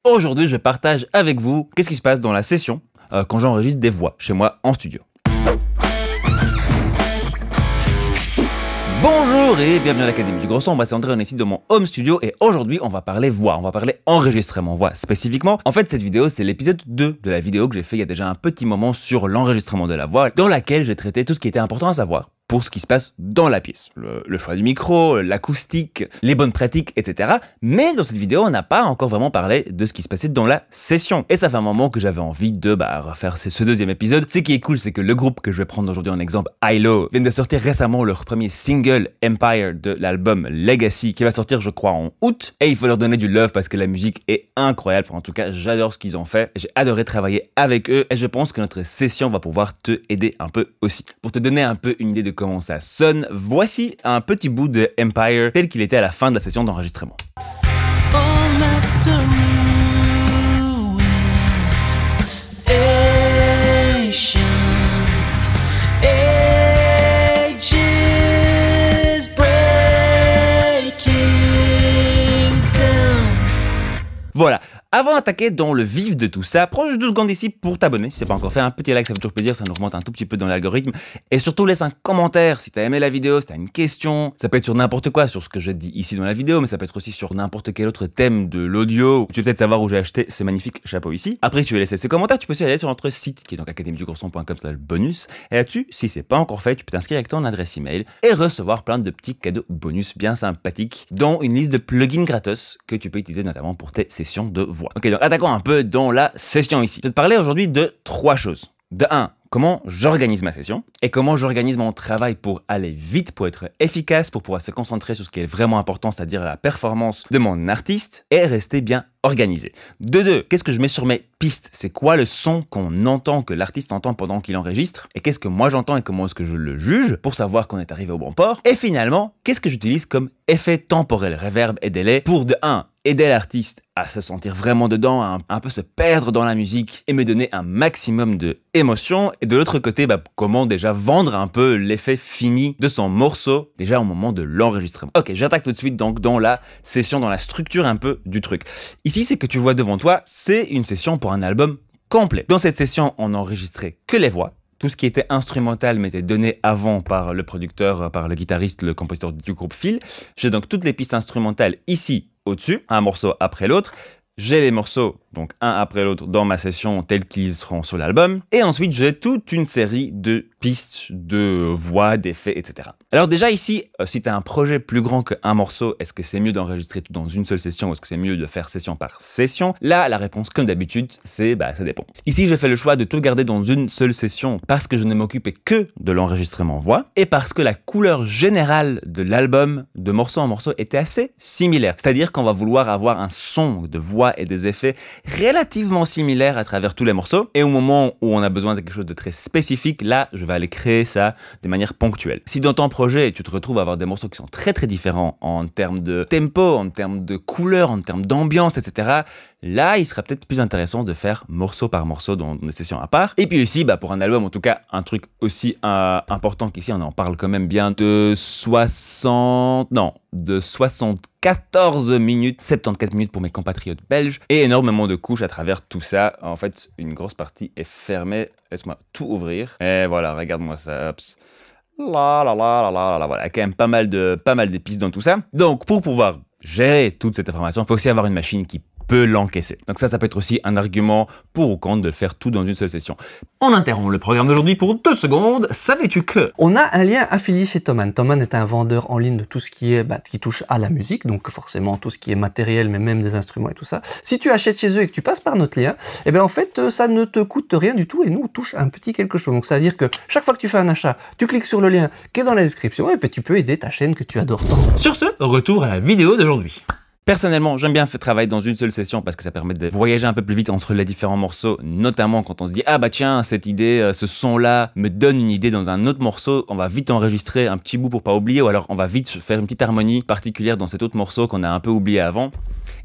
Aujourd'hui, je partage avec vous qu'est-ce qui se passe dans la session quand j'enregistre des voix chez moi en studio. Bonjour et bienvenue à l'Académie du Gros Son. C'est André, on est ici dans mon home studio et aujourd'hui on va parler voix, on va parler enregistrement voix spécifiquement. En fait cette vidéo c'est l'épisode 2 de la vidéo que j'ai fait il y a déjà un petit moment sur l'enregistrement de la voix, dans laquelle j'ai traité tout ce qui était important à savoir pour ce qui se passe dans la pièce. Le choix du micro, l'acoustique, les bonnes pratiques, etc. Mais dans cette vidéo, on n'a pas encore vraiment parlé de ce qui se passait dans la session. Et ça fait un moment que j'avais envie de refaire ce deuxième épisode. Ce qui est cool, c'est que le groupe que je vais prendre aujourd'hui en exemple, ILO, vient de sortir récemment leur premier single, Empire, de l'album Legacy, qui va sortir, je crois, en août. Et il faut leur donner du love parce que la musique est incroyable. Enfin, en tout cas, j'adore ce qu'ils ont fait. J'ai adoré travailler avec eux et je pense que notre session va pouvoir te aider un peu aussi. Pour te donner un peu une idée de comment ça sonne, voici un petit bout de Empire tel qu'il était à la fin de la session d'enregistrement. Voilà, avant d'attaquer dans le vif de tout ça, prends juste 2 secondes ici pour t'abonner si c'est pas encore fait, un petit like ça fait toujours plaisir, ça nous remonte un tout petit peu dans l'algorithme, et surtout laisse un commentaire si t'as aimé la vidéo, si t'as une question, ça peut être sur n'importe quoi, sur ce que je dis ici dans la vidéo, mais ça peut être aussi sur n'importe quel autre thème de l'audio, tu veux peut-être savoir où j'ai acheté ce magnifique chapeau ici. Après tu veux laisser ce commentaire, tu peux aussi aller sur notre site qui est donc academiedugrosson.com/bonus, et là-dessus, si c'est pas encore fait, tu peux t'inscrire avec ton adresse email et recevoir plein de petits cadeaux bonus bien sympathiques, dont une liste de plugins gratos que tu peux utiliser notamment pour tes sessions de voix. Ok, donc attaquons un peu dans la session ici. Je vais te parler aujourd'hui de 3 choses. De 1, comment j'organise ma session et comment j'organise mon travail pour aller vite, pour être efficace, pour pouvoir se concentrer sur ce qui est vraiment important, c'est-à-dire la performance de mon artiste et rester bien organisé. De 2, qu'est-ce que je mets sur mes pistes? C'est quoi le son qu'on entend, que l'artiste entend pendant qu'il enregistre? Et qu'est-ce que moi j'entends et comment est-ce que je le juge pour savoir qu'on est arrivé au bon port? Et finalement, qu'est-ce que j'utilise comme effet temporel, reverb et délai pour de 1, aider l'artiste à se sentir vraiment dedans, à un peu se perdre dans la musique et me donner un maximum de émotion, et de l'autre côté, comment déjà vendre un peu l'effet fini de son morceau déjà au moment de l'enregistrement. Ok, j'attaque tout de suite donc dans la session, dans la structure un peu du truc. Ici, c'est que tu vois devant toi, c'est une session pour un album complet. Dans cette session, on n'enregistrait que les voix. Tout ce qui était instrumental m'était donné avant par le producteur, par le guitariste, le compositeur du groupe Phil. J'ai donc toutes les pistes instrumentales ici au-dessus, un morceau après l'autre. J'ai les morceaux, donc un après l'autre, dans ma session tels qu'ils seront sur l'album. Et ensuite, j'ai toute une série de pistes, de voix, d'effets, etc. Alors déjà ici, si tu as un projet plus grand qu'un morceau, est-ce que c'est mieux d'enregistrer tout dans une seule session ou est-ce que c'est mieux de faire session par session? Là, la réponse, comme d'habitude, c'est ça dépend. Ici, j'ai fait le choix de tout garder dans une seule session parce que je ne m'occupais que de l'enregistrement voix et parce que la couleur générale de l'album, de morceau en morceau, était assez similaire. C'est-à-dire qu'on va vouloir avoir un son de voix et des effets relativement similaires à travers tous les morceaux. Et au moment où on a besoin de quelque chose de très spécifique, là, je vais aller créer ça de manière ponctuelle. Si dans ton projet, tu te retrouves à avoir des morceaux qui sont très très différents en termes de tempo, en termes de couleur, en termes d'ambiance, etc., là, il sera peut-être plus intéressant de faire morceau par morceau dans des sessions à part. Et puis aussi, pour un album, en tout cas, un truc aussi important qu'ici, on en parle quand même bien de 74 minutes, 74 minutes pour mes compatriotes belges, et énormément de couches à travers tout ça. En fait, une grosse partie est fermée. Laisse-moi tout ouvrir. Et voilà, regarde-moi ça. Ups. Voilà, il y a quand même pas mal de pistes dans tout ça. Donc, pour pouvoir gérer toute cette information, il faut aussi avoir une machine qui peut l'encaisser. Donc ça peut être aussi un argument pour ou contre de le faire tout dans une seule session. On interrompt le programme d'aujourd'hui pour 2 secondes. Savais-tu que... On a un lien affilié chez Thomann. Thomann est un vendeur en ligne de tout ce qui est, qui touche à la musique, donc forcément tout ce qui est matériel, mais même des instruments et tout ça. Si tu achètes chez eux et que tu passes par notre lien, en fait, ça ne te coûte rien du tout et nous, on touche un petit quelque chose. Donc ça veut dire que chaque fois que tu fais un achat, tu cliques sur le lien qui est dans la description et puis tu peux aider ta chaîne que tu adores tant. Sur ce, retour à la vidéo d'aujourd'hui. Personnellement, j'aime bien travailler dans une seule session parce que ça permet de voyager un peu plus vite entre les différents morceaux, notamment quand on se dit « Ah tiens, cette idée, ce son-là me donne une idée dans un autre morceau, on va vite enregistrer un petit bout pour pas oublier, ou alors on va vite faire une petite harmonie particulière dans cet autre morceau qu'on a un peu oublié avant. »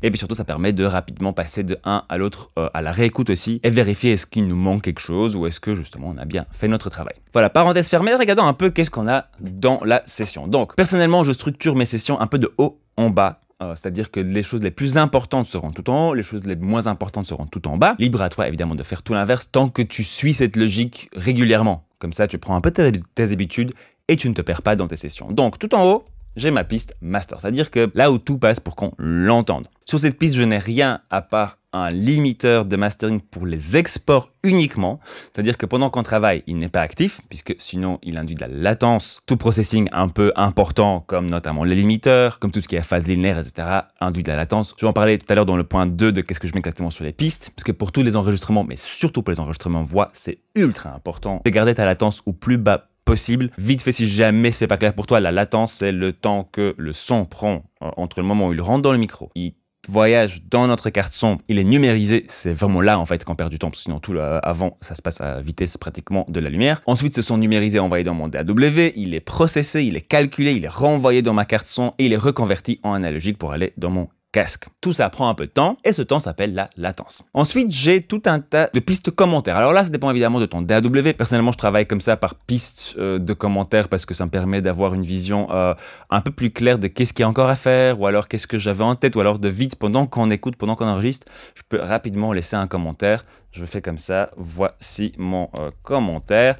Et puis surtout, ça permet de rapidement passer de un à l'autre, à la réécoute aussi, et vérifier est-ce qu'il nous manque quelque chose ou est-ce que justement on a bien fait notre travail. Voilà, parenthèse fermée, regardons un peu qu'est-ce qu'on a dans la session. Donc, personnellement, je structure mes sessions un peu de haut en bas. c'est-à-dire que les choses les plus importantes seront tout en haut, les choses les moins importantes seront tout en bas. Libre à toi évidemment de faire tout l'inverse tant que tu suis cette logique régulièrement. Comme ça, tu prends un peu tes habitudes et tu ne te perds pas dans tes sessions. Donc tout en haut, j'ai ma piste master, c'est-à-dire que là où tout passe pour qu'on l'entende. Sur cette piste, je n'ai rien à part un limiteur de mastering pour les exports uniquement, c'est-à-dire que pendant qu'on travaille, il n'est pas actif, puisque sinon il induit de la latence. Tout processing un peu important, comme notamment les limiteurs, comme tout ce qui est phase linéaire, etc., induit de la latence. Je vais en parler tout à l'heure dans le point 2 de qu'est-ce que je mets exactement sur les pistes, parce que pour tous les enregistrements, mais surtout pour les enregistrements voix, c'est ultra important de garder ta latence au plus bas possible. Vite fait, si jamais c'est pas clair pour toi, la latence, c'est le temps que le son prend entre le moment où il rentre dans le micro, il voyage dans notre carte son, il est numérisé, c'est vraiment là en fait qu'on perd du temps, parce que sinon tout avant ça se passe à vitesse pratiquement de la lumière. Ensuite ce son numérisé envoyé dans mon DAW, il est processé, il est calculé, il est renvoyé dans ma carte son et il est reconverti en analogique pour aller dans mon casque. Tout ça prend un peu de temps et ce temps s'appelle la latence. Ensuite, j'ai tout un tas de pistes commentaires. Alors là, ça dépend évidemment de ton DAW. Personnellement, je travaille comme ça par pistes de commentaires parce que ça me permet d'avoir une vision un peu plus claire de qu'est-ce qu'il y a encore à faire ou alors qu'est-ce que j'avais en tête ou alors de vite pendant qu'on écoute, pendant qu'on enregistre, je peux rapidement laisser un commentaire. Je fais comme ça. Voici mon commentaire.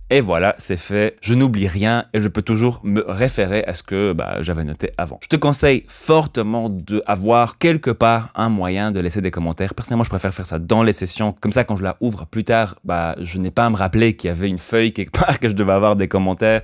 Et voilà, c'est fait, je n'oublie rien et je peux toujours me référer à ce que j'avais noté avant. Je te conseille fortement d'avoir quelque part un moyen de laisser des commentaires. Personnellement, je préfère faire ça dans les sessions. Comme ça, quand je la ouvre plus tard, je n'ai pas à me rappeler qu'il y avait une feuille quelque part, que je devais avoir des commentaires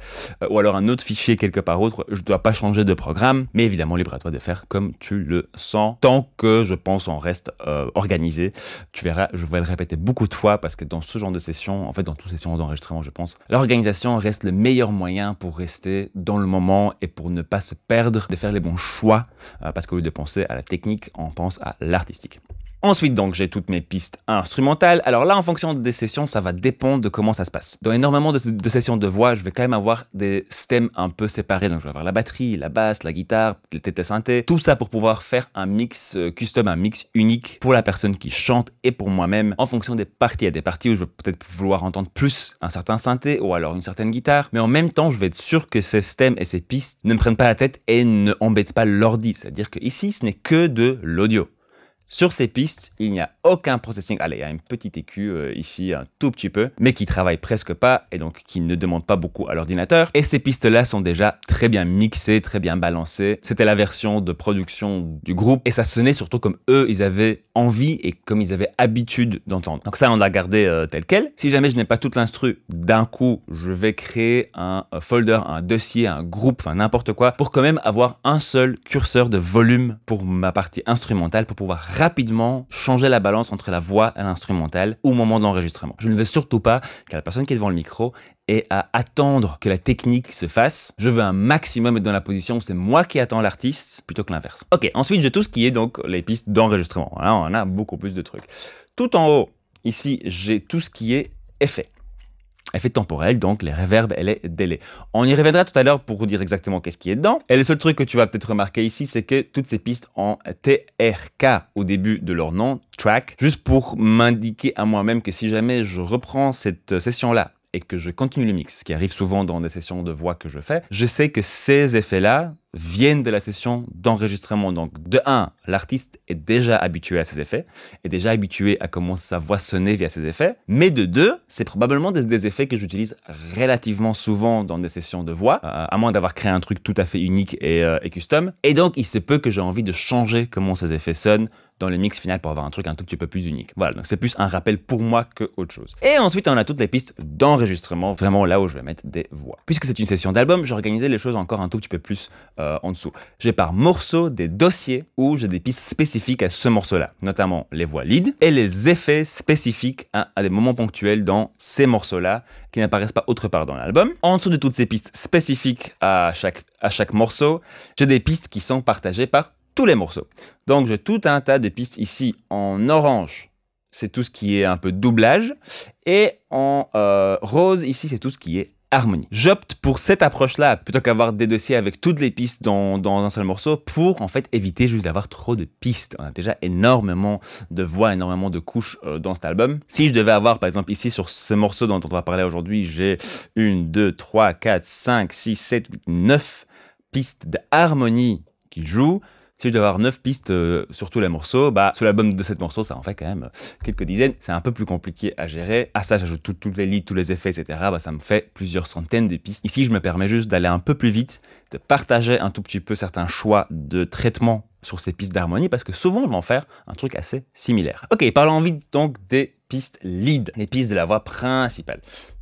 ou alors un autre fichier quelque part autre. Je ne dois pas changer de programme. Mais évidemment, libre à toi de faire comme tu le sens. Tant que, je pense, on reste organisé. Tu verras, je vais le répéter beaucoup de fois parce que dans ce genre de session, en fait, dans toutes les sessions d'enregistrement, je pense, l'organisation reste le meilleur moyen pour rester dans le moment et pour ne pas se perdre, de faire les bons choix, parce qu'au lieu de penser à la technique, on pense à l'artistique. Ensuite, donc, j'ai toutes mes pistes instrumentales. Alors là, en fonction des sessions, ça va dépendre de comment ça se passe. Dans énormément de sessions de voix, je vais quand même avoir des stems un peu séparés. Donc, je vais avoir la batterie, la basse, la guitare, les têtes synthé. Tout ça pour pouvoir faire un mix custom, un mix unique pour la personne qui chante et pour moi-même en fonction des parties. Il y a des parties où je vais peut-être vouloir entendre plus un certain synthé ou alors une certaine guitare. Mais en même temps, je vais être sûr que ces stems et ces pistes ne me prennent pas la tête et ne embêtent pas l'ordi. C'est-à-dire que ici, ce n'est que de l'audio. Sur ces pistes, il n'y a aucun processing. Allez, il y a une petite EQ ici, un tout petit peu, mais qui travaille presque pas et donc qui ne demande pas beaucoup à l'ordinateur. Et ces pistes-là sont déjà très bien mixées, très bien balancées. C'était la version de production du groupe et ça sonnait surtout comme eux, ils avaient envie et comme ils avaient habitude d'entendre. Donc ça, on l'a gardé tel quel. Si jamais je n'ai pas toute l'instru d'un coup, je vais créer un folder, un dossier, un groupe, enfin n'importe quoi, pour quand même avoir un seul curseur de volume pour ma partie instrumentale, pour pouvoir rapidement changer la balance entre la voix et l'instrumental au moment de l'enregistrement. Je ne veux surtout pas que la personne qui est devant le micro ait à attendre que la technique se fasse. Je veux un maximum être dans la position où c'est moi qui attends l'artiste plutôt que l'inverse. Ok, ensuite j'ai tout ce qui est donc les pistes d'enregistrement. Là, on a beaucoup plus de trucs. Tout en haut, ici, j'ai tout ce qui est effet. Effet temporel, donc les reverbs et les délais. On y reviendra tout à l'heure pour vous dire exactement qu'est-ce qui est dedans. Et le seul truc que tu vas peut-être remarquer ici, c'est que toutes ces pistes ont TRK au début de leur nom, track, juste pour m'indiquer à moi-même que si jamais je reprends cette session-là et que je continue le mix, ce qui arrive souvent dans des sessions de voix que je fais, je sais que ces effets-là viennent de la session d'enregistrement. Donc, de 1, l'artiste est déjà habitué à ces effets, est déjà habitué à comment sa voix sonnait via ces effets. Mais de 2, c'est probablement des effets que j'utilise relativement souvent dans des sessions de voix, à moins d'avoir créé un truc tout à fait unique et custom. Et donc, il se peut que j'ai envie de changer comment ces effets sonnent dans le mix final pour avoir un truc un tout petit peu plus unique. Voilà, donc c'est plus un rappel pour moi que autre chose. Et ensuite, on a toutes les pistes d'enregistrement, vraiment là où je vais mettre des voix. Puisque c'est une session d'album, j'ai organisé les choses encore un tout petit peu plus en dessous. J'ai par morceau des dossiers où j'ai des pistes spécifiques à ce morceau-là, notamment les voix lead et les effets spécifiques à des moments ponctuels dans ces morceaux-là qui n'apparaissent pas autre part dans l'album. En dessous de toutes ces pistes spécifiques à chaque morceau, j'ai des pistes qui sont partagées par tous les morceaux. Donc j'ai tout un tas de pistes ici en orange, c'est tout ce qui est un peu doublage, et en rose ici c'est tout ce qui est harmonie. J'opte pour cette approche-là plutôt qu'avoir des dossiers avec toutes les pistes dans un seul morceau pour en fait éviter juste d'avoir trop de pistes. On a déjà énormément de voix, énormément de couches dans cet album. Si je devais avoir par exemple ici sur ce morceau dont on va parler aujourd'hui, j'ai 1, 2, 3, 4, 5, 6, 7, 8, 9 pistes d'harmonie qui jouent. Si je dois avoir 9 pistes sur tous les morceaux, bah sur l'album de 7 morceaux, ça en fait quand même quelques dizaines. C'est un peu plus compliqué à gérer. À ça, j'ajoute toutes les leads, tous les effets, etc. Bah, ça me fait plusieurs centaines de pistes. Ici, je me permets juste d'aller un peu plus vite, de partager un tout petit peu certains choix de traitement sur ces pistes d'harmonie, parce que souvent, je vais en faire un truc assez similaire. Ok, parlons vite donc des pistes lead, les pistes de la voix principale.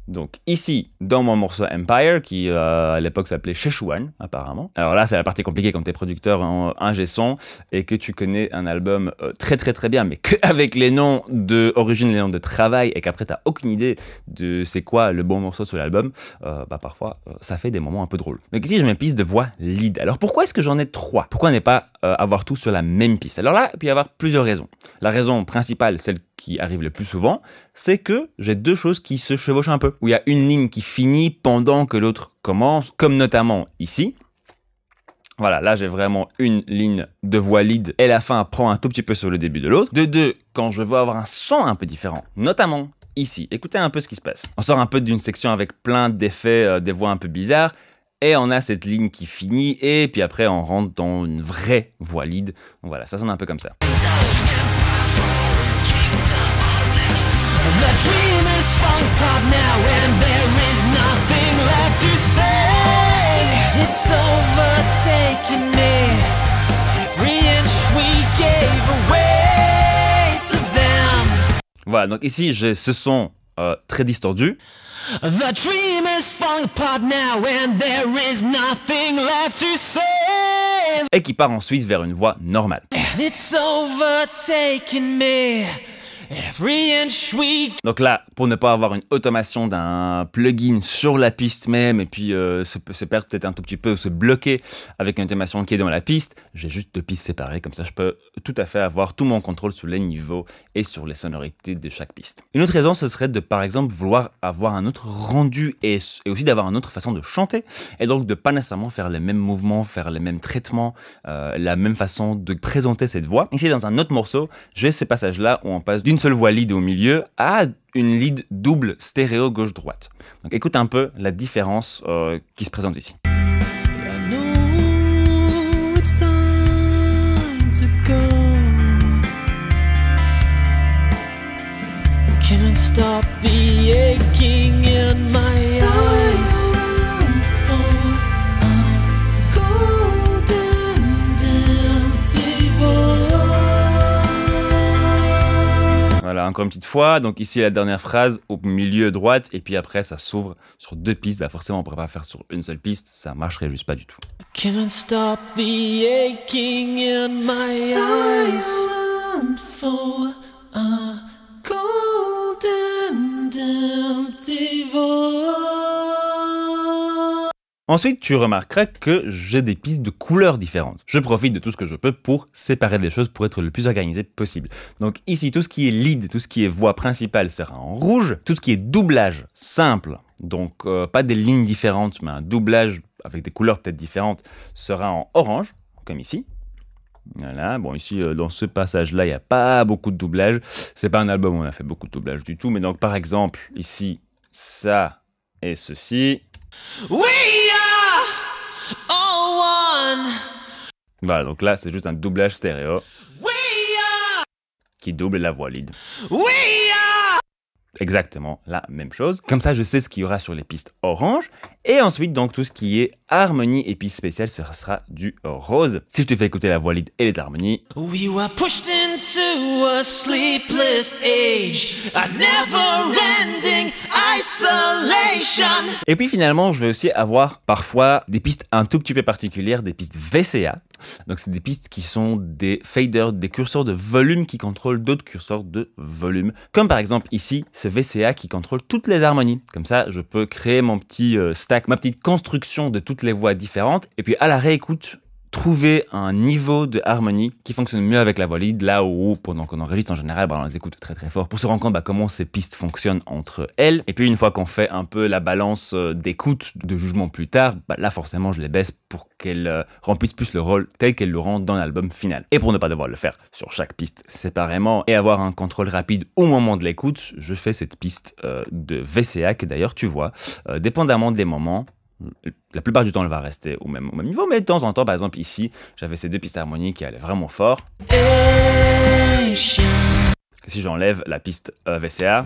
Donc ici, dans mon morceau Empire, qui à l'époque s'appelait Szechuan, apparemment. Alors là, c'est la partie compliquée quand tu es producteur en ingé son et que tu connais un album très bien, mais qu'avec les noms d'origine, les noms de travail, et qu'après tu n'as aucune idée de c'est quoi le bon morceau sur l'album, bah parfois ça fait des moments un peu drôles. Donc ici, je mets une piste de voix lead. Alors pourquoi est-ce que j'en ai 3? Pourquoi ne pas avoir tout sur la même piste? Alors là, il peut y avoir plusieurs raisons. La raison principale, celle qui arrive le plus souvent, c'est que j'ai deux choses qui se chevauchent un peu. Où il y a une ligne qui finit pendant que l'autre commence, comme notamment ici. Voilà, là j'ai vraiment une ligne de voix lead et la fin prend un tout petit peu sur le début de l'autre. De deux, quand je veux avoir un son un peu différent, notamment ici. Écoutez un peu ce qui se passe. On sort un peu d'une section avec plein d'effets, des voix un peu bizarres. Et on a cette ligne qui finit, et puis après on rentre dans une vraie voix lead. Donc voilà, ça sonne un peu comme ça. The dream is falling apart now and there is nothing left to say. It's overtaking me. Every inch we gave away to them. Voilà, donc ici j'ai ce son très distordu. The dream is falling apart now and there is nothing left to say. Et qui part ensuite vers une voix normale. And it's overtaking me. Every inch we... Donc là, pour ne pas avoir une automation d'un plugin sur la piste même, et puis se perdre peut-être un tout petit peu, ou se bloquer avec une automation qui est dans la piste, j'ai juste deux pistes séparées, comme ça je peux tout à fait avoir tout mon contrôle sur les niveaux et sur les sonorités de chaque piste. Une autre raison, ce serait de par exemple vouloir avoir un autre rendu et aussi d'avoir une autre façon de chanter, et donc de pas nécessairement faire les mêmes mouvements, faire les mêmes traitements, la même façon de présenter cette voix. Ici dans un autre morceau, j'ai ces passages-là où on passe d'une seule voix lead au milieu à une lead double stéréo gauche-droite. Donc écoute un peu la différence qui se présente ici. I know it's time to go. I can't stop the aching in my eyes. Voilà, encore une petite fois. Donc ici, la dernière phrase au milieu droite, et puis après, ça s'ouvre sur deux pistes. Bah forcément, on ne pourrait pas faire sur une seule piste, ça marcherait juste pas du tout. I can't stop the aching in my eyes for a cold and empty void. Ensuite, tu remarqueras que j'ai des pistes de couleurs différentes. Je profite de tout ce que je peux pour séparer les choses, pour être le plus organisé possible. Donc ici, tout ce qui est lead, tout ce qui est voix principale sera en rouge. Tout ce qui est doublage simple, donc pas des lignes différentes, mais un doublage avec des couleurs peut-être différentes, sera en orange, comme ici. Voilà, bon ici dans ce passage-là, il n'y a pas beaucoup de doublage. C'est pas un album où on a fait beaucoup de doublage du tout, mais donc par exemple, ici, ça et ceci. We are all one. Voilà, donc là, c'est juste un doublage stéréo We are. qui double la voix lead. We are. Exactement la même chose. Comme ça, je sais ce qu'il y aura sur les pistes orange. Et ensuite, donc, tout ce qui est harmonie et piste spéciale, ce sera du rose. Si je te fais écouter la voix lead et les harmonies. We were pushed into a sleepless age, a never-ending isolation. Et puis finalement, je vais aussi avoir parfois des pistes un tout petit peu particulières, des pistes VCA. Donc c'est des pistes qui sont des faders, des curseurs de volume qui contrôlent d'autres curseurs de volume. Comme par exemple ici, ce VCA qui contrôle toutes les harmonies. Comme ça, je peux créer mon petit stack, ma petite construction de toutes les voix différentes. Et puis à la réécoute, trouver un niveau de harmonie qui fonctionne mieux avec la voix lead, là où, pendant qu'on enregistre en général, on les écoute très très fort pour se rendre compte comment ces pistes fonctionnent entre elles. Et puis une fois qu'on fait un peu la balance d'écoute, de jugement plus tard, là forcément je les baisse pour qu'elles remplissent plus le rôle tel qu'elles le rendent dans l'album final. Et pour ne pas devoir le faire sur chaque piste séparément et avoir un contrôle rapide au moment de l'écoute, je fais cette piste de VCA que d'ailleurs tu vois, dépendamment des moments, La plupart du temps, elle va rester au même niveau, mais de temps en temps, par exemple ici, j'avais ces 2 pistes harmoniques qui allaient vraiment fort. Et si j'enlève la piste VCA,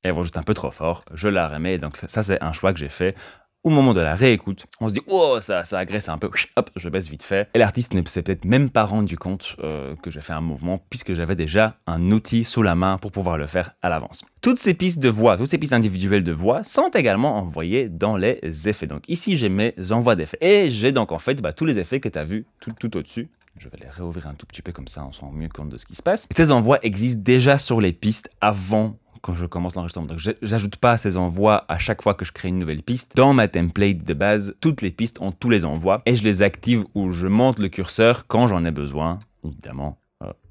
elle va juste un peu trop fort, je la remets, donc ça c'est un choix que j'ai fait. Au moment de la réécoute, on se dit « Oh, ça agresse un peu, hop, je baisse vite fait ». Et l'artiste ne s'est peut-être même pas rendu compte que j'ai fait un mouvement, puisque j'avais déjà un outil sous la main pour pouvoir le faire à l'avance. Toutes ces pistes de voix, toutes ces pistes individuelles de voix sont également envoyées dans les effets. Donc ici, j'ai mes envois d'effets. Et j'ai donc en fait tous les effets que tu as vus tout au-dessus. Je vais les réouvrir un tout petit peu comme ça, on se rend mieux compte de ce qui se passe. Ces envois existent déjà sur les pistes avant quand je commence l'enregistrement. Donc j'ajoute pas ces envois à chaque fois que je crée une nouvelle piste. Dans ma template de base, toutes les pistes ont tous les envois et je les active ou je monte le curseur quand j'en ai besoin, évidemment,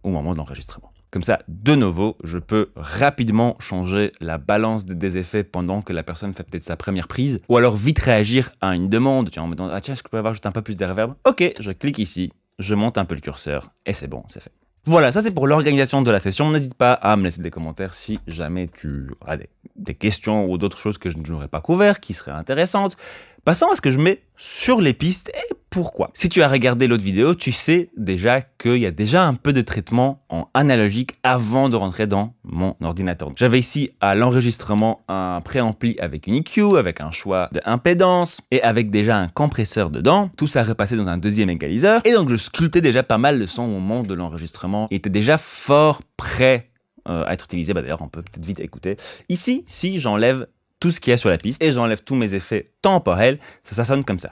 au moment de l'enregistrement. Comme ça, de nouveau, je peux rapidement changer la balance des effets pendant que la personne fait peut-être sa première prise, ou alors vite réagir à une demande, en me disant « Ah tiens, est-ce que je peux avoir juste un peu plus de reverb ?» Ok, je clique ici, je monte un peu le curseur, et c'est bon, c'est fait. Voilà, ça c'est pour l'organisation de la session. N'hésite pas à me laisser des commentaires si jamais tu as des questions ou d'autres choses que je n'aurais pas couvert, qui seraient intéressantes. Passons à ce que je mets sur les pistes et pourquoi. Si tu as regardé l'autre vidéo, tu sais déjà qu'il y a déjà un peu de traitement en analogique avant de rentrer dans mon ordinateur. J'avais ici à l'enregistrement un préampli avec une EQ, avec un choix d'impédance et avec déjà un compresseur dedans. Tout ça repassé dans un deuxième égaliseur. Et donc je sculptais déjà pas mal le son au moment de l'enregistrement. Il était déjà fort prêt à être utilisé. D'ailleurs, on peut peut-être vite écouter. Ici, si j'enlève tout ce qu'il y a sur la piste et j'enlève tous mes effets temporels, ça sonne comme ça.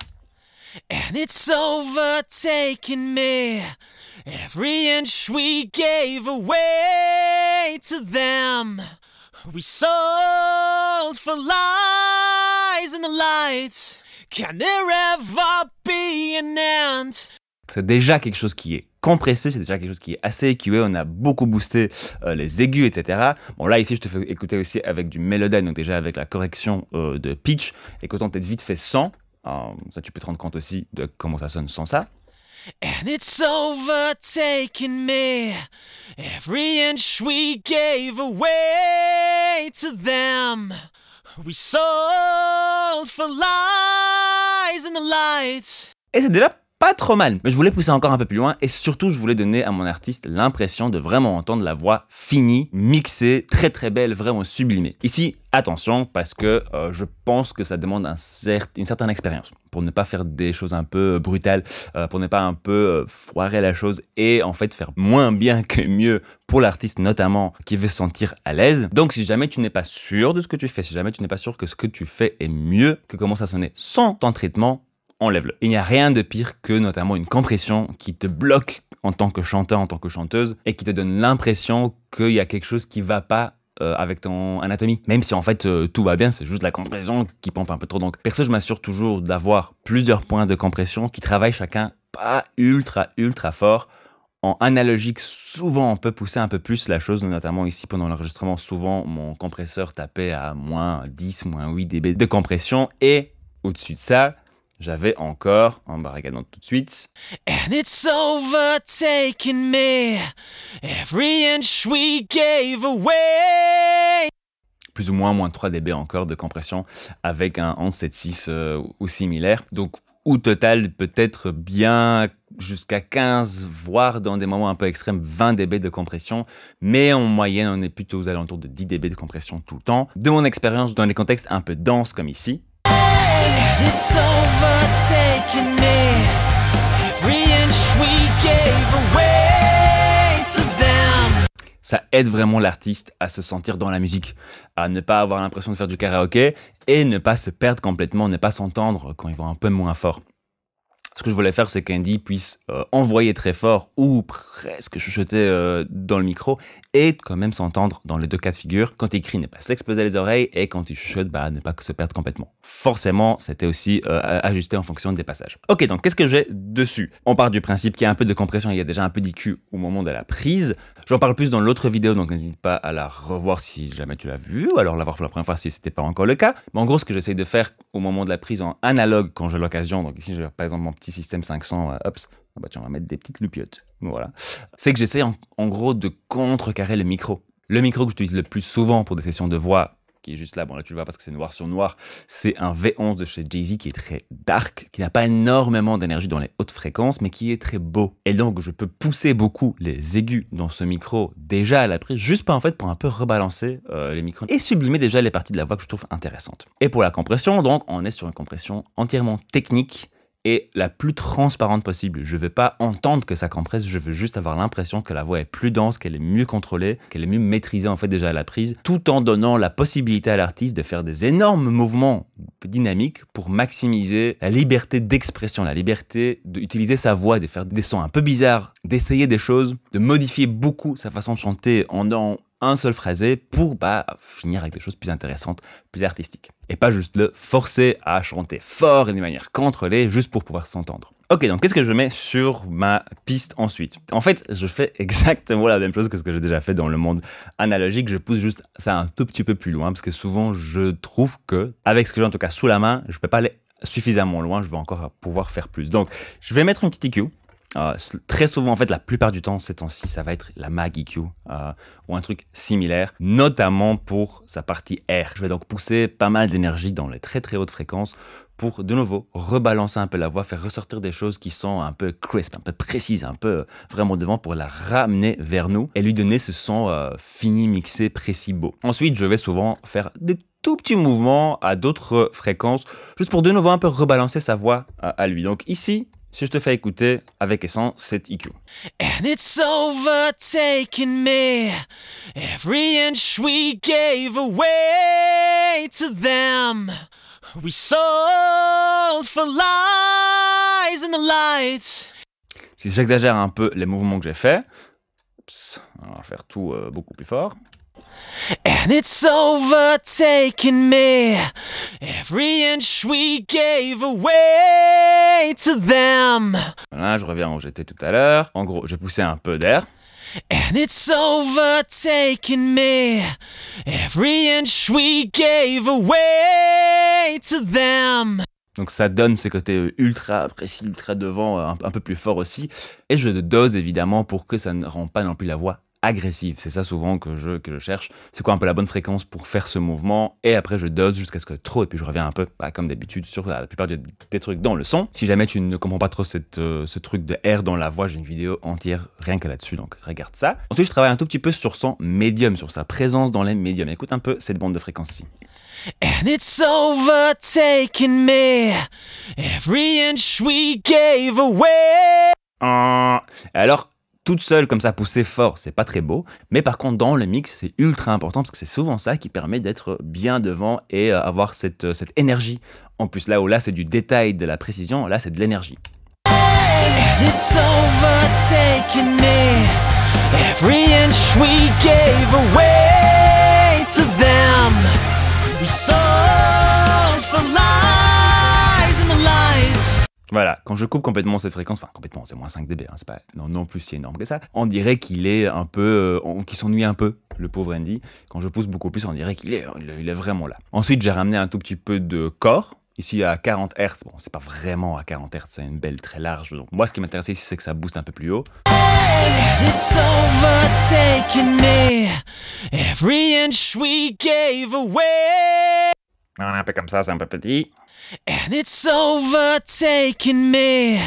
And it's overtaken me. Every inch we gave away to them. We sold for lies in the light. Can there ever be an end? C'est déjà quelque chose qui est compressé, c'est déjà quelque chose qui est assez EQé, on a beaucoup boosté les aigus, etc. Bon là ici je te fais écouter aussi avec du Melodyne, donc déjà avec la correction de pitch, écoutant peut-être vite fait sans, ça tu peux te rendre compte aussi de comment ça sonne sans ça. And it's overtaken me. Every inch we gave away to them. We sold for lies in the light. Et c'est déjà pas trop mal, mais je voulais pousser encore un peu plus loin et surtout je voulais donner à mon artiste l'impression de vraiment entendre la voix finie, mixée, très belle, vraiment sublimée. Ici, attention parce que je pense que ça demande une certaine expérience pour ne pas faire des choses un peu brutales, pour ne pas un peu foirer la chose et en fait faire moins bien que mieux pour l'artiste notamment qui veut se sentir à l'aise. Donc si jamais tu n'es pas sûr de ce que tu fais, si jamais tu n'es pas sûr que ce que tu fais est mieux que comment ça sonnait sans ton traitement, enlève-le. Il n'y a rien de pire que notamment une compression qui te bloque en tant que chanteur, en tant que chanteuse, et qui te donne l'impression qu'il y a quelque chose qui va pas avec ton anatomie. Même si en fait tout va bien, c'est juste la compression qui pompe un peu trop. Donc perso, je m'assure toujours d'avoir plusieurs points de compression qui travaillent chacun pas ultra fort. En analogique, souvent on peut pousser un peu plus la chose, notamment ici pendant l'enregistrement, souvent mon compresseur tapait à moins 10, moins 8 dB de compression, et au-dessus de ça, j'avais encore, regardons tout de suite. And it's overtaken me. Every inch we gave away. Plus ou moins 3 dB encore de compression avec un 11.7.6 ou similaire. Donc au total, peut-être bien jusqu'à 15, voire dans des moments un peu extrêmes, 20 dB de compression. Mais en moyenne, on est plutôt aux alentours de 10 dB de compression tout le temps. De mon expérience dans les contextes un peu denses comme ici, It's overtaken me. Every inch we gave away to them. ça aide vraiment l'artiste à se sentir dans la musique, à ne pas avoir l'impression de faire du karaoké et ne pas se perdre complètement, ne pas s'entendre quand ils vont un peu moins fort. Ce que je voulais faire, c'est qu'Andy puisse envoyer très fort ou presque chuchoter dans le micro et quand même s'entendre dans les deux cas de figure. Quand il crie, ne pas s'exploser les oreilles et quand il chuchote, ne pas se perdre complètement. Forcément, c'était aussi ajusté en fonction des passages. Ok, donc qu'est-ce que j'ai dessus? On part du principe qu'il y a un peu de compression, il y a déjà un peu d'EQ au moment de la prise. J'en parle plus dans l'autre vidéo, donc n'hésite pas à la revoir si jamais tu l'as vue ou alors la voir pour la première fois si ce n'était pas encore le cas. Mais en gros, ce que j'essaye de faire au moment de la prise en analogue quand j'ai l'occasion, donc ici j'ai par exemple mon petit système 500, on va mettre des petites loupiottes, voilà. C'est que j'essaie en gros de contrecarrer le micro. Le micro que j'utilise le plus souvent pour des sessions de voix qui est juste là. Bon, là, tu le vois parce que c'est noir sur noir. C'est un V11 de chez Jay-Z qui est très dark, qui n'a pas énormément d'énergie dans les hautes fréquences, mais qui est très beau. Et donc, je peux pousser beaucoup les aigus dans ce micro déjà à la prise, juste pour un peu rebalancer les micros et sublimer déjà les parties de la voix que je trouve intéressantes. Et pour la compression, donc, on est sur une compression entièrement technique et la plus transparente possible. Je ne veux pas entendre que ça compresse, je veux juste avoir l'impression que la voix est plus dense, qu'elle est mieux contrôlée, qu'elle est mieux maîtrisée en fait déjà à la prise, tout en donnant la possibilité à l'artiste de faire des énormes mouvements dynamiques pour maximiser la liberté d'expression, la liberté d'utiliser sa voix, de faire des sons un peu bizarres, d'essayer des choses, de modifier beaucoup sa façon de chanter en donnant un seul phrasé pour finir avec des choses plus intéressantes, plus artistiques. Et pas juste le forcer à chanter fort et de manière contrôlée juste pour pouvoir s'entendre. Ok, donc qu'est-ce que je mets sur ma piste ensuite? En fait, je fais exactement la même chose que ce que j'ai déjà fait dans le monde analogique. Je pousse juste ça un tout petit peu plus loin parce que souvent, je trouve que, avec ce que j'ai en tout cas sous la main, je ne peux pas aller suffisamment loin. Je veux encore pouvoir faire plus. Donc, je vais mettre une petite EQ. Très souvent, en fait, la plupart du temps, ces temps-ci, ça va être la Mag EQ ou un truc similaire, notamment pour sa partie R. Je vais donc pousser pas mal d'énergie dans les très très hautes fréquences pour, de nouveau, rebalancer un peu la voix, faire ressortir des choses qui sont un peu crisp, un peu précises, un peu vraiment devant pour la ramener vers nous et lui donner ce son fini, mixé, précis, beau. Ensuite, je vais souvent faire des tout petits mouvements à d'autres fréquences, juste pour de nouveau un peu rebalancer sa voix à lui. Donc ici, si je te fais écouter avec essence cette EQ. And it's overtaken me. Every inch we gave away to them. We sold for lies in the light. Si j'exagère un peu les mouvements que j'ai faits, on va faire tout beaucoup plus fort. And it's overtaken me. Every inch we gave away to them. Voilà, je reviens où j'étais tout à l'heure. En gros, j'ai poussé un peu d'air. And it's overtaken me. Every inch we gave away to them. Donc ça donne ce côté ultra précis, ultra devant, un peu plus fort aussi. Et je dose évidemment pour que ça ne rend pas non plus la voix agressive. C'est ça souvent que je cherche. C'est quoi un peu la bonne fréquence pour faire ce mouvement? Et après je dose jusqu'à ce que trop, et puis je reviens un peu, comme d'habitude, sur la plupart des trucs dans le son. Si jamais tu ne comprends pas trop ce truc de R dans la voix, j'ai une vidéo entière rien que là-dessus, donc regarde ça. Ensuite, je travaille un tout petit peu sur son médium, sur sa présence dans les médiums. Écoute un peu cette bande de fréquences-ci. And it's overtaken me. Every inch we gave away. Alors, toute seule comme ça, pousser fort, c'est pas très beau. Mais par contre, dans le mix, c'est ultra important parce que c'est souvent ça qui permet d'être bien devant et avoir cette énergie. En plus, là où c'est du détail, de la précision, là, c'est de l'énergie. And it's overtaken me. Every inch we gave away to them. We sold for lies in the light. Voilà, quand je coupe complètement cette fréquence, enfin complètement, c'est moins 5 dB, c'est pas non plus si énorme que ça, on dirait qu'il est un peu, qu'il s'ennuie un peu, le pauvre Andy. Quand je pousse beaucoup plus, on dirait qu'il est vraiment là. Ensuite, j'ai ramené un tout petit peu de corps, ici à 40 Hz. Bon, c'est pas vraiment à 40 Hz, c'est une belle très large. Donc moi, ce qui m'intéressait ici, c'est que ça booste un peu plus haut. It's overtaken me. Every inch we gave away. Un peu comme ça, c'est un peu petit. And it's overtaken me.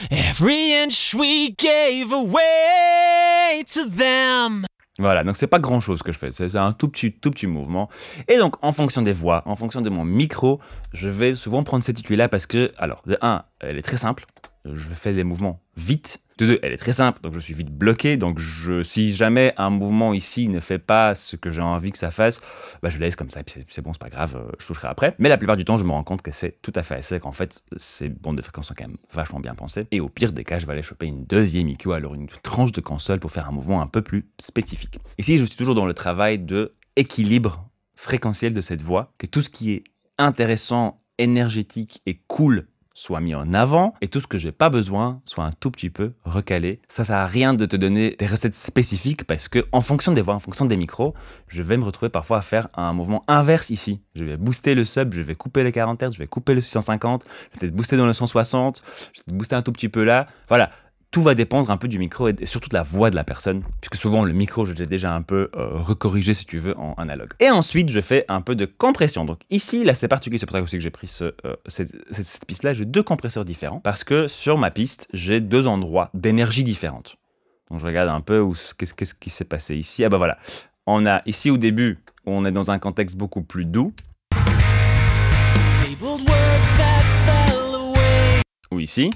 Every inch we gave away to them. Voilà, donc c'est pas grand chose que je fais, c'est un tout petit mouvement. Et donc, en fonction des voix, en fonction de mon micro, je vais souvent prendre cette EQ là parce que, alors, de 1, elle est très simple, je fais des mouvements vite. De 2, elle est très simple, donc je suis vite bloqué. Donc si jamais un mouvement ici ne fait pas ce que j'ai envie que ça fasse, je laisse comme ça, et puis c'est bon, c'est pas grave, je toucherai après. Mais la plupart du temps, je me rends compte que c'est tout à fait assez, qu'en fait, ces bandes de fréquences sont quand même vachement bien pensées. Et au pire des cas, je vais aller choper une deuxième EQ, alors une tranche de console pour faire un mouvement un peu plus spécifique. Ici, je suis toujours dans le travail de équilibre fréquentiel de cette voix, que tout ce qui est intéressant, énergétique et cool soit mis en avant, et tout ce que j'ai pas besoin soit un tout petit peu recalé. Ça sert à rien de te donner des recettes spécifiques parce que en fonction des voix, en fonction des micros, je vais me retrouver parfois à faire un mouvement inverse ici. Je vais booster le sub, je vais couper les 40 Hz, je vais couper le 650, je vais peut-être booster dans le 160, je vais booster un tout petit peu là. Voilà. tout va dépendre un peu du micro et surtout de la voix de la personne, puisque souvent le micro, je l'ai déjà un peu recorrigé, si tu veux, en analogue. Et ensuite, je fais un peu de compression. Donc ici, là, c'est particulier, c'est pour ça aussi que j'ai pris cette piste-là. J'ai 2 compresseurs différents, parce que sur ma piste, j'ai 2 endroits d'énergie différentes. Donc je regarde un peu qu'est-ce qui s'est passé ici. Ah bah voilà, on a ici au début, on est dans un contexte beaucoup plus doux. Ou ici.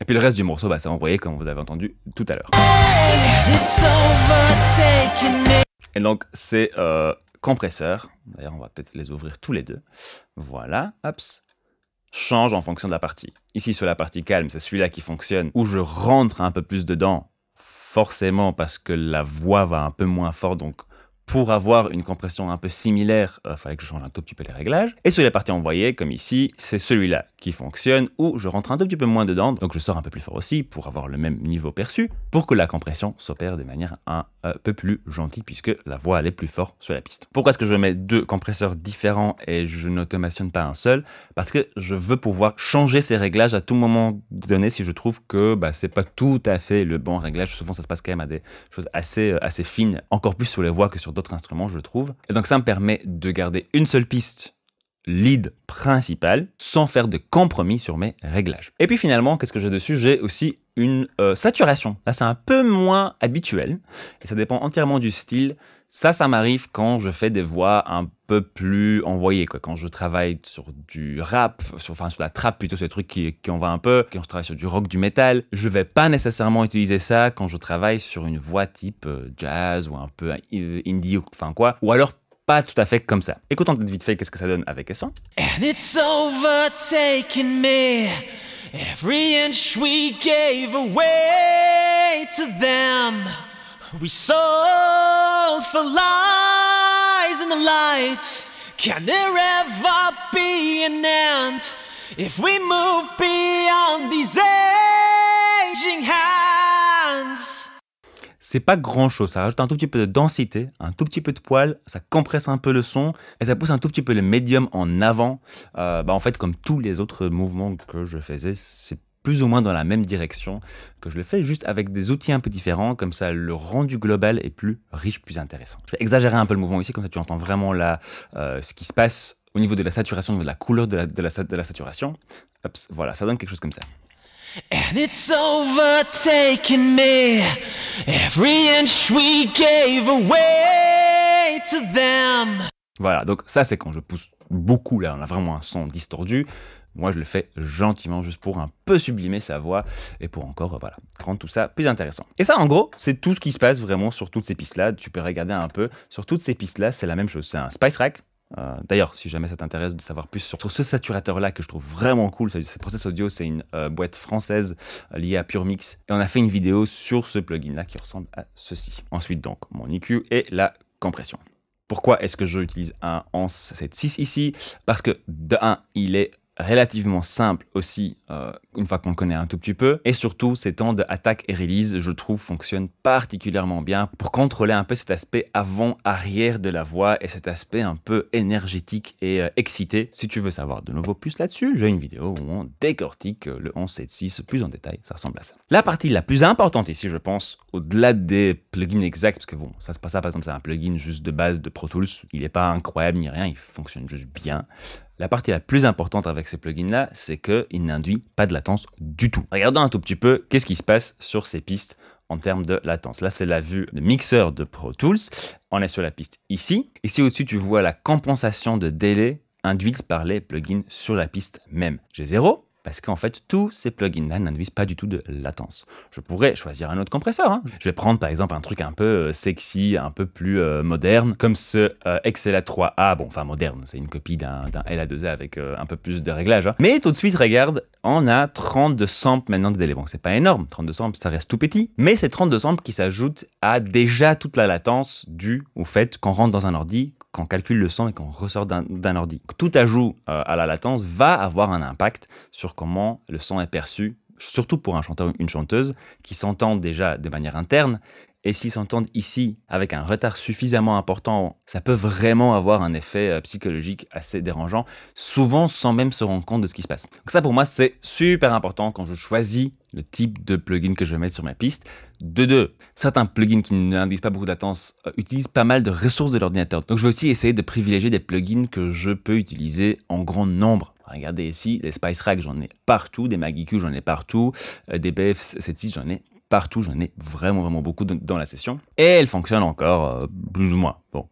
Et puis le reste du morceau, bah, c'est envoyé comme vous avez entendu tout à l'heure. Et donc ces compresseurs, d'ailleurs on va peut-être les ouvrir tous les deux. Voilà, hop, change en fonction de la partie. Ici sur la partie calme, c'est celui-là qui fonctionne, où je rentre un peu plus dedans, forcément parce que la voix va un peu moins fort, donc pour avoir une compression un peu similaire, il fallait que je change un tout petit peu les réglages. Et sur les parties envoyées, comme ici, c'est celui-là qui fonctionne, où je rentre un tout petit peu moins dedans, donc je sors un peu plus fort aussi, pour avoir le même niveau perçu, pour que la compression s'opère de manière un peu plus gentille, puisque la voix elle est plus forte sur la piste. Pourquoi est-ce que je mets 2 compresseurs différents et je n'automationne pas un seul? Parce que je veux pouvoir changer ces réglages à tout moment donné si je trouve que bah, c'est pas tout à fait le bon réglage. Souvent ça se passe quand même à des choses assez fines, encore plus sur les voix que sur d'autres instruments, je trouve. Et donc ça me permet de garder une seule piste lead principale sans faire de compromis sur mes réglages. Et puis finalement, qu'est-ce que j'ai dessus? J'ai aussi une saturation. Là, c'est un peu moins habituel et ça dépend entièrement du style. Ça m'arrive quand je fais des voix un peu plus envoyées, quoi. Quand je travaille sur du rap, sur la trap plutôt, c'est des trucs qui en va un peu. Quand je travaille sur du rock, du métal, je vais pas nécessairement utiliser ça quand je travaille sur une voix type jazz ou un peu indie, enfin quoi. Ou alors pas tout à fait comme ça. Écoutons peut-être vite fait qu'est-ce que ça donne avec ça. And it's overtaken me. Every inch we gave away to them. We sold for lies in the light. Can there ever be an end if we move beyond these aging hands? C'est pas grand chose, ça rajoute un tout petit peu de densité, un tout petit peu de poil, ça compresse un peu le son et ça pousse un tout petit peu le médium en avant. En fait, comme tous les autres mouvements que je faisais, c'est plus ou moins dans la même direction que je le fais, juste avec des outils un peu différents, comme ça le rendu global est plus riche, plus intéressant. Je vais exagérer un peu le mouvement ici, comme ça tu entends vraiment là ce qui se passe au niveau de la saturation, au niveau de la couleur de la saturation. Hop, voilà, ça donne quelque chose comme ça. And it's overtaken me. Every inch we gave away to them. Voilà, donc ça c'est quand je pousse beaucoup, là on a vraiment un son distordu. Moi je le fais gentiment juste pour un peu sublimer sa voix et pour encore voilà, rendre tout ça plus intéressant. Et ça en gros c'est tout ce qui se passe vraiment sur toutes ces pistes là. Tu peux regarder un peu sur toutes ces pistes là, c'est la même chose, c'est un Spice Rack. D'ailleurs, si jamais ça t'intéresse de savoir plus sur ce saturateur-là que je trouve vraiment cool, c'est Process Audio, c'est une boîte française liée à Pure Mix. Et on a fait une vidéo sur ce plugin-là qui ressemble à ceci. Ensuite, donc, mon EQ et la compression. Pourquoi est-ce que j'utilise un Hans 7.6 ici? Parce que, de 1, il est relativement simple aussi, une fois qu'on le connaît un tout petit peu. Et surtout, ces temps de attaque et release, je trouve, fonctionnent particulièrement bien pour contrôler un peu cet aspect avant-arrière de la voix et cet aspect un peu énergétique et excité. Si tu veux savoir de nouveau plus là-dessus, j'ai une vidéo où on décortique le 11.7.6 plus en détail, ça ressemble à ça. La partie la plus importante ici, je pense, au-delà des plugins exacts, parce que bon, ça c'est pas ça, par exemple, c'est un plugin juste de base de Pro Tools, il n'est pas incroyable ni rien, il fonctionne juste bien. La partie la plus importante avec ces plugins-là, c'est qu'il n'induit pas de latence du tout. Regardons un tout petit peu qu'est-ce qui se passe sur ces pistes en termes de latence. Là, c'est la vue de mixeur de Pro Tools. On est sur la piste ici. Ici au-dessus, tu vois la compensation de délai induite par les plugins sur la piste même. J'ai 0. Parce qu'en fait, tous ces plugins-là n'induisent pas du tout de latence. Je pourrais choisir un autre compresseur. Hein. Je vais prendre par exemple un truc un peu sexy, un peu plus moderne, comme ce XLA3A. Bon, enfin moderne, c'est une copie d'un LA2A avec un peu plus de réglages. Hein. Mais tout de suite, regarde, on a 32 samples maintenant de délai. Bon, c'est pas énorme, 32 samples, ça reste tout petit. Mais c'est 32 samples qui s'ajoutent à déjà toute la latence due au fait qu'on rentre dans un ordi, qu'on calcule le son et qu'on ressort d'un ordi. Tout ajout à la latence va avoir un impact sur comment le son est perçu, surtout pour un chanteur ou une chanteuse qui s'entendent déjà de manière interne et s'ils s'entendent ici avec un retard suffisamment important, ça peut vraiment avoir un effet psychologique assez dérangeant, souvent sans même se rendre compte de ce qui se passe. Donc ça pour moi c'est super important quand je choisis le type de plugin que je vais mettre sur ma piste. De deux, certains plugins qui n'indiquent pas beaucoup latence utilisent pas mal de ressources de l'ordinateur. Donc je vais aussi essayer de privilégier des plugins que je peux utiliser en grand nombre. Regardez ici, des Spice Rack, j'en ai partout, des Maggie Q, j'en ai partout, des BF76, j'en ai partout, j'en ai vraiment beaucoup dans la session. Et elle fonctionne encore plus ou moins. Bon,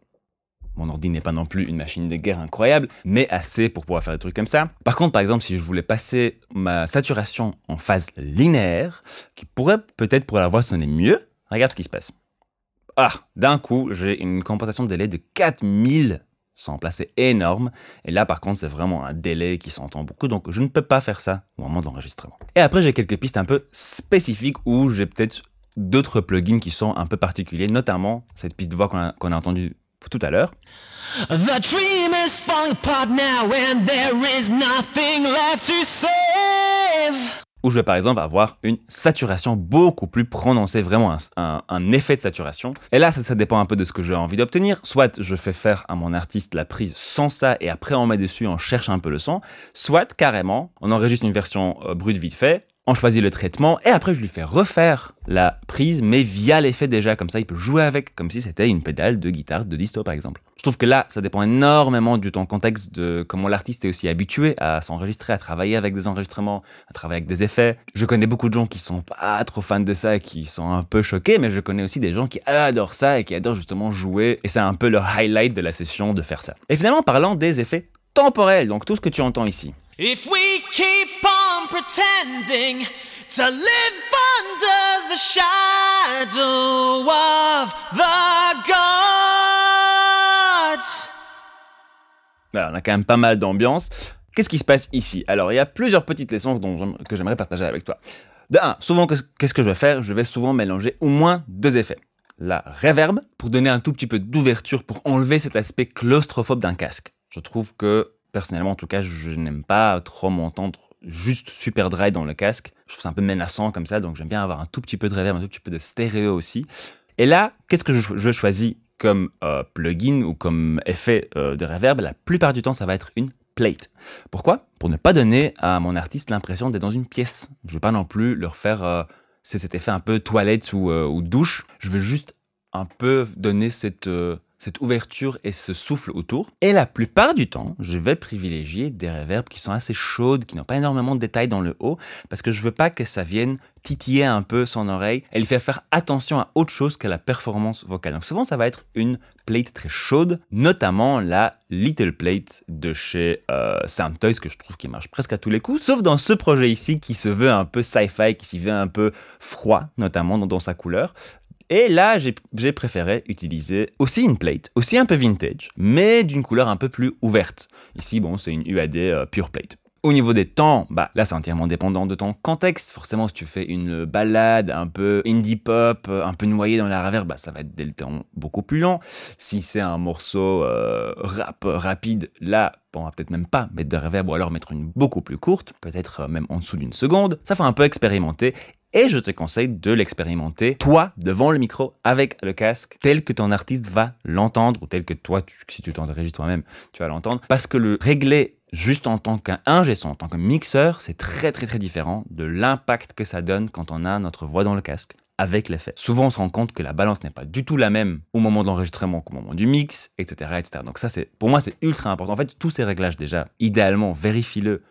mon ordi n'est pas non plus une machine de guerre incroyable, mais assez pour pouvoir faire des trucs comme ça. Par contre, par exemple, si je voulais passer ma saturation en phase linéaire, qui pourrait peut-être pour la voix sonner mieux, regarde ce qui se passe. Ah, d'un coup, j'ai une compensation de délai de 4000 samples, c'est énorme. Et là, par contre, c'est vraiment un délai qui s'entend beaucoup, donc je ne peux pas faire ça au moment de l'enregistrement. Et après, j'ai quelques pistes un peu spécifiques où j'ai peut-être d'autres plugins qui sont un peu particuliers, notamment cette piste de voix qu'on a entendue tout à l'heure. The dream is falling apart now and there is nothing left to save. Où je vais par exemple avoir une saturation beaucoup plus prononcée, vraiment un effet de saturation. Et là, ça dépend un peu de ce que j'ai envie d'obtenir. Soit je fais faire à mon artiste la prise sans ça et après on met dessus, on cherche un peu le son. Soit carrément, on enregistre une version brute vite fait, on choisit le traitement et après je lui fais refaire la prise mais via l'effet déjà, comme ça il peut jouer avec, comme si c'était une pédale de guitare de disto par exemple. Je trouve que là ça dépend énormément du ton contexte, de comment l'artiste est aussi habitué à s'enregistrer, à travailler avec des enregistrements, à travailler avec des effets. Je connais beaucoup de gens qui sont pas trop fans de ça, qui sont un peu choqués, mais je connais aussi des gens qui adorent ça et qui adorent justement jouer, et c'est un peu leur highlight de la session de faire ça. Et finalement parlant des effets temporels, donc tout ce que tu entends ici. If we keep on pretending to live under the shadow of the gods. Alors, on a quand même pas mal d'ambiance. Qu'est-ce qui se passe ici? Alors, il y a plusieurs petites leçons que j'aimerais partager avec toi. De un, souvent, qu'est-ce que je vais faire? Je vais souvent mélanger au moins deux effets. La reverb, pour donner un tout petit peu d'ouverture, pour enlever cet aspect claustrophobe d'un casque. Je trouve que, personnellement en tout cas, je n'aime pas trop m'entendre juste super dry dans le casque. Je trouve ça un peu menaçant comme ça, donc j'aime bien avoir un tout petit peu de reverb, un tout petit peu de stéréo aussi. Et là, qu'est-ce que je choisis comme plugin ou comme effet de reverb? La plupart du temps, ça va être une plate. Pourquoi? Pour ne pas donner à mon artiste l'impression d'être dans une pièce. Je ne veux pas non plus leur faire cet effet un peu toilette ou douche. Je veux juste un peu donner cette ouverture et ce souffle autour. Et la plupart du temps, je vais privilégier des reverbs qui sont assez chaudes, qui n'ont pas énormément de détails dans le haut, parce que je veux pas que ça vienne titiller un peu son oreille et lui faire attention à autre chose que la performance vocale. Donc souvent, ça va être une plate très chaude, notamment la Little Plate de chez Soundtoys, que je trouve qui marche presque à tous les coups, sauf dans ce projet ici qui se veut un peu sci-fi, qui s'y veut un peu froid, notamment dans sa couleur. Et là, j'ai préféré utiliser aussi une plate, aussi un peu vintage, mais d'une couleur un peu plus ouverte. Ici, bon, c'est une UAD pure plate. Au niveau des temps, bah là, c'est entièrement dépendant de ton contexte. Forcément, si tu fais une balade un peu indie pop, un peu noyée dans la reverb, bah ça va être des temps beaucoup plus long. Si c'est un morceau rap rapide, là, bon, on va peut-être même pas mettre de reverb ou alors mettre une beaucoup plus courte, peut-être même en dessous d'une seconde. Ça fait un peu expérimenter. Et je te conseille de l'expérimenter, toi, devant le micro, avec le casque, tel que ton artiste va l'entendre, ou tel que toi, si tu t'enregistres toi-même, tu vas l'entendre. Parce que le régler juste en tant qu'un ingé son, en tant que mixeur, c'est très différent de l'impact que ça donne quand on a notre voix dans le casque, avec l'effet. Souvent, on se rend compte que la balance n'est pas du tout la même au moment de l'enregistrement qu'au moment du mix, etc., etc. Donc ça, pour moi, c'est ultra important. En fait, tous ces réglages, déjà, idéalement, vérifie-le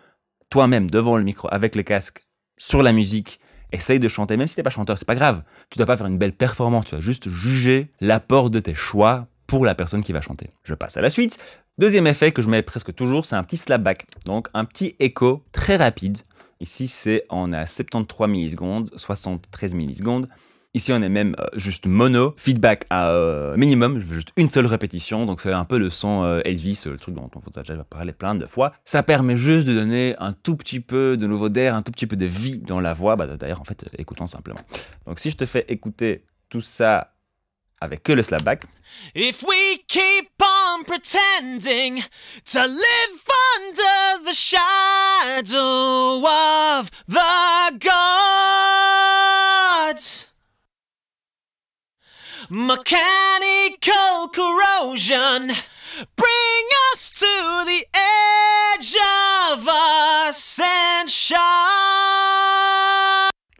toi-même, devant le micro, avec le casque, sur la musique. Essaye de chanter, même si t'es pas chanteur, c'est pas grave. Tu dois pas faire une belle performance, tu vas juste juger l'apport de tes choix pour la personne qui va chanter. Je passe à la suite. Deuxième effet que je mets presque toujours, c'est un petit slapback. Donc un petit écho très rapide. Ici, on est à 73 millisecondes, 73 millisecondes. Ici, on est même juste mono, feedback à minimum, je veux juste une seule répétition, donc c'est un peu le son Elvis, le truc dont on vous a déjà parlé plein de fois. Ça permet juste de donner un tout petit peu de nouveau d'air, un tout petit peu de vie dans la voix, bah, d'ailleurs, en fait, écoutons simplement. Donc si je te fais écouter tout ça avec que le slapback. If we keep on pretending to live under the shadow of the gods. Mechanical corrosion, bring us to the edge of ascension.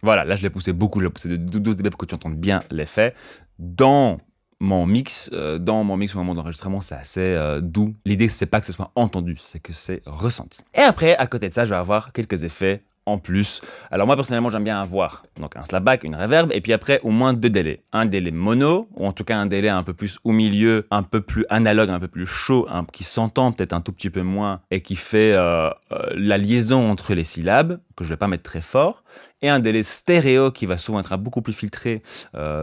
Voilà, là je l'ai poussé beaucoup, je l'ai poussé de 12 dB pour que tu entendes bien l'effet. Dans mon mix au moment d'enregistrement, c'est assez doux. L'idée, c'est pas que ce soit entendu, c'est que c'est ressenti. Et après, à côté de ça, je vais avoir quelques effets en plus. Alors moi, personnellement, j'aime bien avoir donc un slapback, une reverb, et puis après, au moins 2 délais. Un délai mono, ou en tout cas un délai un peu plus au milieu, un peu plus analogue, un peu plus chaud, qui s'entend peut-être un tout petit peu moins, et qui fait la liaison entre les syllabes, que je vais pas mettre très fort, et un délai stéréo qui va souvent être beaucoup plus filtré,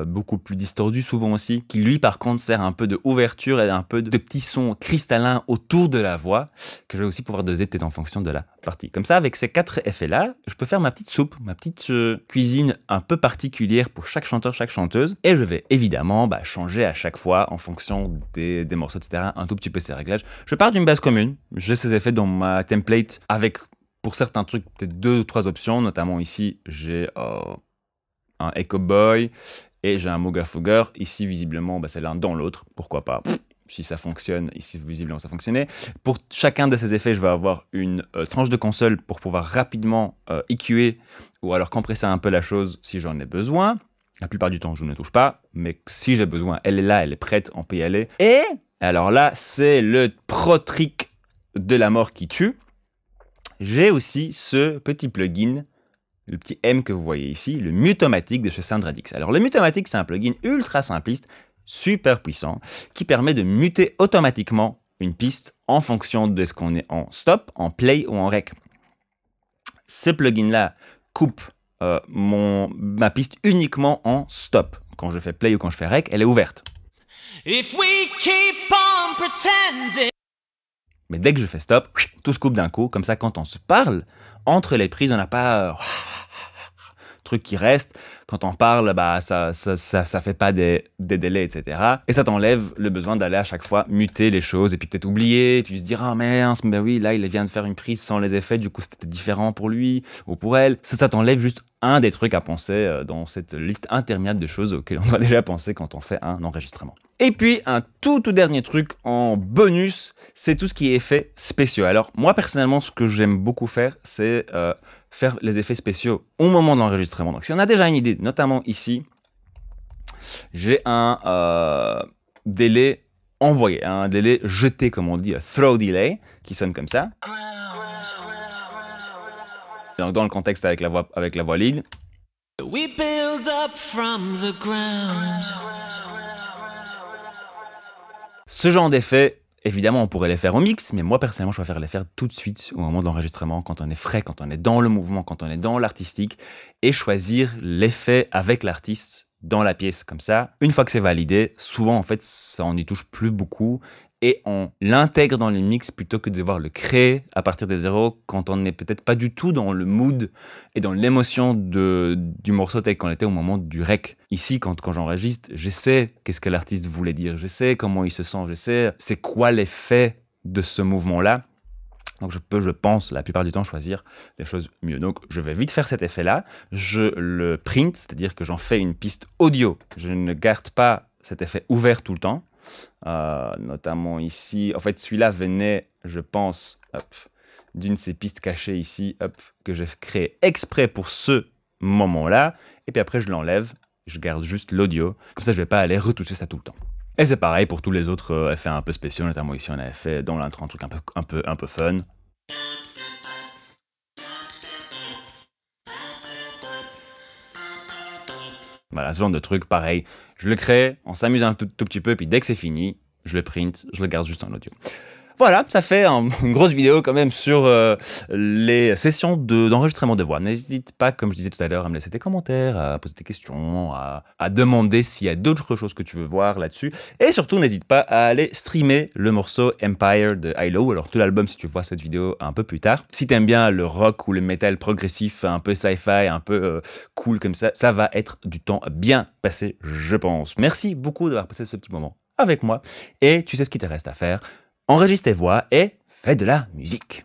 beaucoup plus distordu souvent aussi, qui lui par contre sert un peu de ouverture et un peu de petits sons cristallins autour de la voix, que je vais aussi pouvoir doser peut-être en fonction de la partie. Comme ça, avec ces 4 effets-là, je peux faire ma petite soupe, ma petite cuisine un peu particulière pour chaque chanteur, chaque chanteuse, et je vais évidemment changer à chaque fois en fonction des morceaux, etc. Un tout petit peu ces réglages. Je pars d'une base commune, j'ai ces effets dans ma template avec, pour certains trucs, peut-être 2 ou 3 options, notamment ici, j'ai un Echo Boy et j'ai un Mooger Fooger. Ici, visiblement, c'est l'un dans l'autre, pourquoi pas. Si ça fonctionne, ici, visiblement, ça fonctionnait. Pour chacun de ces effets, je vais avoir une tranche de console pour pouvoir rapidement EQer ou alors compresser un peu la chose si j'en ai besoin. La plupart du temps, je ne touche pas, mais si j'ai besoin, elle est là, elle est prête, on peut y aller. Et alors là, c'est le pro trick de la mort qui tue. J'ai aussi ce petit plugin, le petit M que vous voyez ici, le Mute-O-Matic de chez Sound Radix. Alors le Mute-O-Matic, c'est un plugin ultra simpliste, super puissant, qui permet de muter automatiquement une piste en fonction de ce qu'on est en stop, en play ou en rec. Ce plugin-là coupe ma piste uniquement en stop. Quand je fais play ou quand je fais rec, elle est ouverte. If we keep on pretending. Mais dès que je fais stop, tout se coupe d'un coup. Comme ça, quand on se parle, entre les prises, on n'a pas truc qui reste. Quand on parle, ça fait pas des délais, etc. Et ça t'enlève le besoin d'aller à chaque fois muter les choses et puis peut-être oublier, et puis se dire « Ah mince, oui, là, il vient de faire une prise sans les effets, du coup, c'était différent pour lui ou pour elle. » Ça t'enlève juste un des trucs à penser dans cette liste interminable de choses auxquelles on doit déjà penser quand on fait un enregistrement. Et puis, un tout dernier truc en bonus, c'est tout ce qui est effets spéciaux. Alors, moi, personnellement, ce que j'aime beaucoup faire, c'est faire les effets spéciaux au moment de l'enregistrement. Donc, si on a déjà une idée, notamment ici, j'ai un délai envoyé, un délai jeté, comme on dit, un throw delay, qui sonne comme ça. Donc, dans le contexte avec la voix lead. We build up from the ground. Ce genre d'effets, évidemment, on pourrait les faire au mix, mais moi, personnellement, je préfère les faire tout de suite au moment de l'enregistrement, quand on est frais, quand on est dans le mouvement, quand on est dans l'artistique, et choisir l'effet avec l'artiste dans la pièce. Comme ça, une fois que c'est validé, souvent, en fait, ça on n'y touche plus beaucoup, et on l'intègre dans les mix plutôt que de devoir le créer à partir de zéro quand on n'est peut-être pas du tout dans le mood et dans l'émotion du morceau tel qu'on était au moment du rec. Ici, quand j'enregistre, je sais qu'est-ce que l'artiste voulait dire, je sais comment il se sent, je sais c'est quoi l'effet de ce mouvement-là. Donc je peux, je pense, la plupart du temps choisir des choses mieux. Donc je vais vite faire cet effet-là, je le print, c'est-à-dire que j'en fais une piste audio. Je ne garde pas cet effet ouvert tout le temps. Notamment ici, en fait celui-là venait, je pense, d'une de ces pistes cachées ici, que j'ai créé exprès pour ce moment-là, et puis après je l'enlève, je garde juste l'audio, comme ça je vais pas aller retoucher ça tout le temps. Et c'est pareil pour tous les autres effets un peu spéciaux, notamment ici on avait fait dans l'intro un truc un peu fun. Voilà, ce genre de truc, pareil, je le crée, on s'amuse un tout petit peu, puis dès que c'est fini, je le print, je le garde juste en audio. Voilà, ça fait une grosse vidéo quand même sur les sessions d'enregistrement de voix. N'hésite pas, comme je disais tout à l'heure, à me laisser tes commentaires, à poser des questions, à demander s'il y a d'autres choses que tu veux voir là-dessus. Et surtout, n'hésite pas à aller streamer le morceau Empire de ILO, alors tout l'album si tu vois cette vidéo un peu plus tard. Si t'aimes bien le rock ou le metal progressif, un peu sci-fi, un peu cool comme ça va être du temps bien passé, je pense. Merci beaucoup d'avoir passé ce petit moment avec moi. Et tu sais ce qu'il te reste à faire. Enregistre tes voix et fais de la musique.